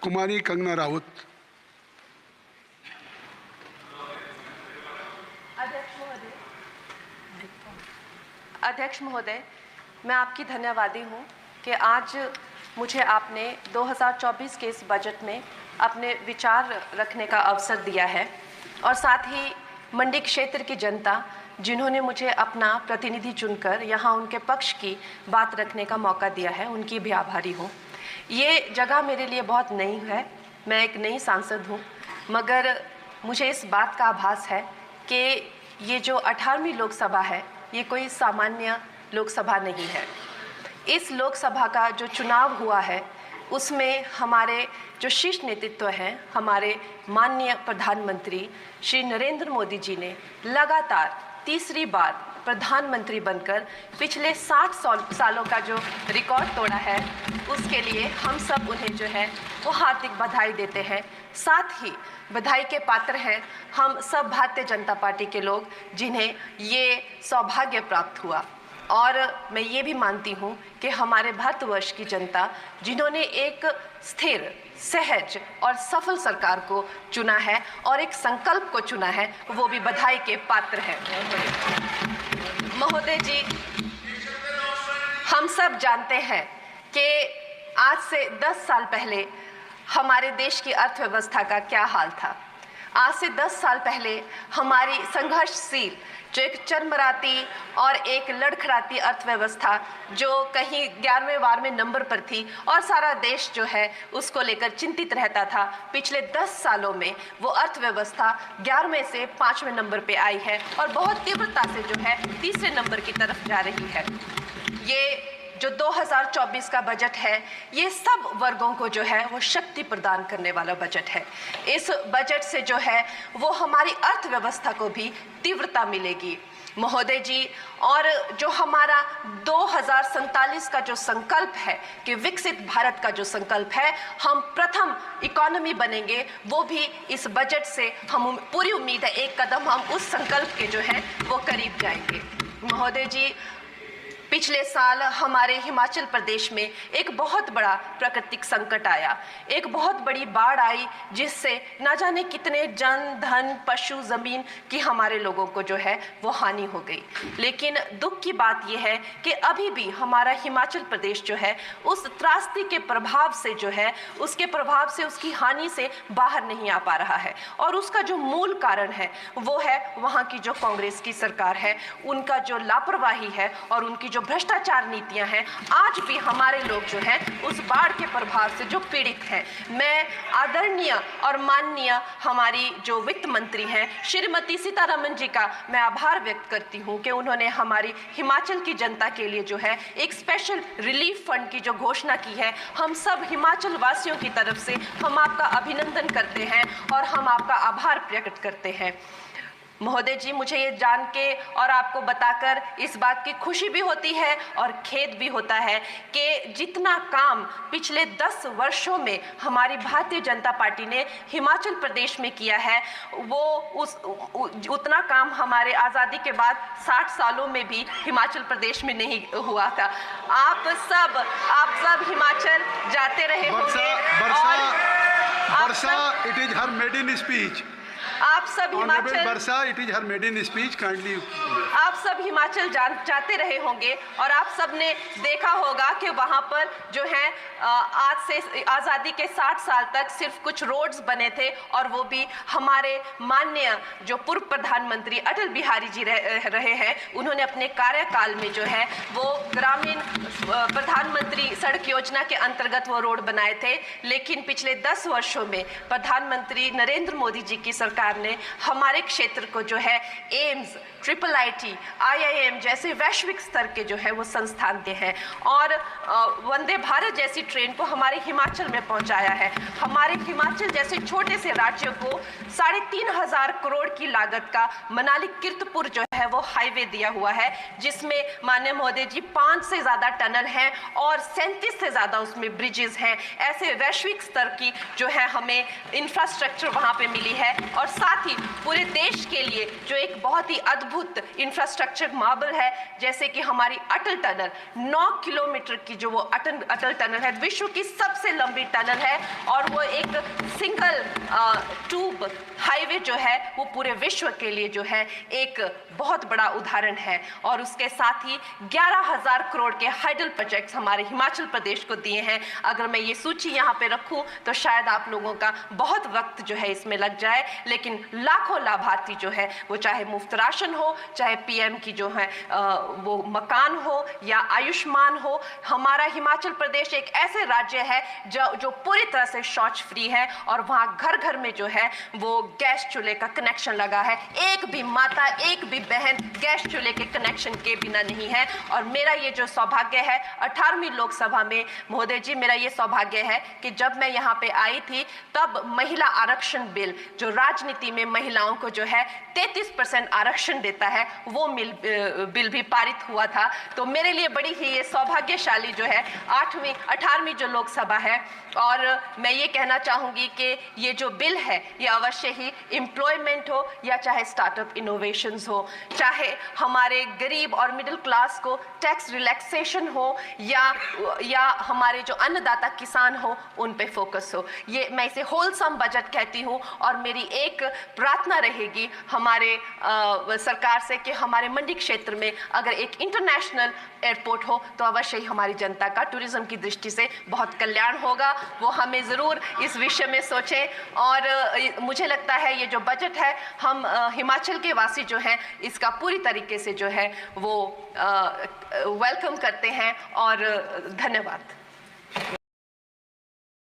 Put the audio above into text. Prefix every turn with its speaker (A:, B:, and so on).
A: कुमारी कंगना राउत।
B: अध्यक्ष महोदय, मैं आपकी धन्यवादी हूँ कि आज मुझे आपने 2024 के इस बजट में अपने विचार रखने का अवसर दिया है और साथ ही मंडी क्षेत्र की जनता जिन्होंने मुझे अपना प्रतिनिधि चुनकर यहाँ उनके पक्ष की बात रखने का मौका दिया है, उनकी भी आभारी हूँ। ये जगह मेरे लिए बहुत नई है, मैं एक नई सांसद हूँ, मगर मुझे इस बात का आभास है कि ये जो 18वीं लोकसभा है ये कोई सामान्य लोकसभा नहीं है। इस लोकसभा का जो चुनाव हुआ है उसमें हमारे जो शीर्ष नेतृत्व हैं, हमारे माननीय प्रधानमंत्री श्री नरेंद्र मोदी जी ने लगातार तीसरी बार प्रधानमंत्री बनकर पिछले 60 सालों का जो रिकॉर्ड तोड़ा है, उसके लिए हम सब उन्हें जो है वो हार्दिक बधाई देते हैं। साथ ही बधाई के पात्र हैं हम सब भारतीय जनता पार्टी के लोग जिन्हें ये सौभाग्य प्राप्त हुआ। और मैं ये भी मानती हूँ कि हमारे भारतवर्ष की जनता जिन्होंने एक स्थिर, सहज और सफल सरकार को चुना है और एक संकल्प को चुना है, वो भी बधाई के पात्र हैं। महोदय जी, हम सब जानते हैं कि आज से 10 साल पहले हमारे देश की अर्थव्यवस्था का क्या हाल था। आज से 10 साल पहले हमारी संघर्षशील जो एक चरमराती और एक लड़खड़ाती अर्थव्यवस्था जो कहीं 11वें-12वें नंबर पर थी और सारा देश जो है उसको लेकर चिंतित रहता था, पिछले 10 सालों में वो अर्थव्यवस्था 11वें से 5वें नंबर पे आई है और बहुत तीव्रता से जो है तीसरे नंबर की तरफ जा रही है। ये जो 2024 का बजट है ये सब वर्गों को जो है वो शक्ति प्रदान करने वाला बजट है। इस बजट से जो है वो हमारी अर्थव्यवस्था को भी तीव्रता मिलेगी महोदय जी। और जो हमारा 2047 का जो संकल्प है कि विकसित भारत का जो संकल्प है, हम प्रथम इकोनॉमी बनेंगे, वो भी इस बजट से हम पूरी उम्मीद है एक कदम हम उस संकल्प के जो है वो करीब जाएंगे। महोदय जी, पिछले साल हमारे हिमाचल प्रदेश में एक बहुत बड़ा प्राकृतिक संकट आया, एक बहुत बड़ी बाढ़ आई जिससे ना जाने कितने जन, धन, पशु, जमीन की हमारे लोगों को जो है वो हानि हो गई। लेकिन दुख की बात यह है कि अभी भी हमारा हिमाचल प्रदेश जो है उस त्रासदी के प्रभाव से जो है उसके प्रभाव से उसकी हानि से बाहर नहीं आ पा रहा है। और उसका जो मूल कारण है वो है वहाँ की जो कांग्रेस की सरकार है, उनका जो लापरवाही है और उनकी जो भ्रष्टाचार नीतियां हैं। आज भी हमारे लोग जो हैं उस बाढ़ के प्रभाव से जो पीड़ित हैं। मैं आदरणीय और माननीय हमारी जो वित्त मंत्री हैं श्रीमती सीतारमण जी का मैं आभार व्यक्त करती हूं कि उन्होंने हमारी हिमाचल की जनता के लिए जो है एक स्पेशल रिलीफ फंड की जो घोषणा की है। हम सब हिमाचल वासियों की तरफ से हम आपका अभिनंदन करते हैं और हम आपका आभार प्रकट करते हैं। महोदय जी, मुझे ये जान के और आपको बताकर इस बात की खुशी भी होती है और खेद भी होता है कि जितना काम पिछले 10 वर्षों में हमारी भारतीय जनता पार्टी ने हिमाचल प्रदेश में किया है वो उतना काम हमारे आज़ादी के बाद 60 सालों में भी हिमाचल प्रदेश में नहीं हुआ था। आप सब हिमाचल जाते रहे होंगे
A: वर्षा, it is her maiden speech.
B: आप सब हिमाचल
A: वर्षा, it is her maiden speech, kindly.
B: आप सब हिमाचल जाते रहे होंगे और आप सब ने देखा होगा कि वहाँ पर जो है आज से आज़ादी के 60 साल तक सिर्फ कुछ रोड्स बने थे और वो भी हमारे माननीय जो पूर्व प्रधानमंत्री अटल बिहारी जी रहे हैं, उन्होंने अपने कार्यकाल में जो है वो ग्रामीण प्रधानमंत्री सड़क योजना के अंतर्गत वो रोड बनाए थे। लेकिन पिछले 10 वर्षों में प्रधानमंत्री नरेंद्र मोदी जी की सरकार ने हमारे क्षेत्र को जो है एम्स, IIIT, IIM जैसे वैश्विक स्तर के जो है वो संस्थान दिए हैं और वंदे भारत जैसी ट्रेन को हमारे हिमाचल में पहुंचाया है। हमारे हिमाचल जैसे छोटे से राज्यों को 3,500 करोड़ की लागत का मनाली कीर्तपुर जो है वो हाईवे दिया हुआ है, जिसमें माननीय महोदय जी 5 से ज़्यादा टनल हैं और 37 से ज़्यादा उसमें ब्रिजेस हैं। ऐसे वैश्विक स्तर की जो है हमें इंफ्रास्ट्रक्चर वहाँ पे मिली है और साथ ही पूरे देश के लिए जो एक बहुत ही अद्भुत इंफ्रास्ट्रक्चर मार्बल है, जैसे कि हमारी अटल टनल 9 किलोमीटर की जो वो अटल टनल है, विश्व की सबसे लंबी टनल है और वो एक सिंगल ट्यूब हाईवे जो है वो पूरे विश्व के लिए जो है एक बहुत बड़ा उदाहरण है। और उसके साथ ही 11,000 करोड़ के हाइडल प्रोजेक्ट्स हमारे हिमाचल प्रदेश को दिए हैं। अगर मैं ये सूची यहाँ पे रखूं तो शायद आप लोगों का बहुत वक्त जो है इसमें लग जाए, लेकिन लाखों लाभार्थी जो है वो चाहे मुफ्त राशन हो, चाहे पीएम की जो है वो मकान हो या आयुष्मान हो। हमारा हिमाचल प्रदेश एक ऐसे राज्य है जो पूरी तरह से शौच फ्री है और वहाँ घर घर में जो है वो गैस चूल्हे का कनेक्शन लगा है। एक भी माता, एक भी बहन गैस चूल्हे के कनेक्शन के बिना नहीं है। और मेरा ये जो सौभाग्य है 18वीं लोकसभा में, महोदय जी, मेरा ये सौभाग्य है कि जब मैं यहाँ पे आई थी तब महिला आरक्षण बिल जो राजनीति में महिलाओं को जो है 33% आरक्षण देता है वो बिल भी पारित हुआ था। तो मेरे लिए बड़ी ही ये सौभाग्यशाली जो है 18वीं जो लोकसभा है। और मैं ये कहना चाहूँगी कि ये जो बिल है ये अवश्य ही एम्प्लॉयमेंट हो या चाहे स्टार्टअप इनोवेशंस हो, चाहे हमारे गरीब और मिडिल क्लास को टैक्स रिलैक्सेशन हो या हमारे जो अन्नदाता किसान हो उन पे फोकस हो। ये मैं इसे होलसम बजट कहती हूँ। और मेरी एक प्रार्थना रहेगी हमारे सरकार से कि हमारे मंडी क्षेत्र में अगर एक इंटरनेशनल एयरपोर्ट हो तो अवश्य ही हमारी जनता का टूरिज्म की दृष्टि से बहुत कल्याण होगा। वो हमें ज़रूर इस विषय में सोचें। और मुझे लगता है ये जो बजट है हम हिमाचल के वासी जो हैं इसका पूरी तरीके से जो है वो वेलकम करते हैं। और धन्यवाद।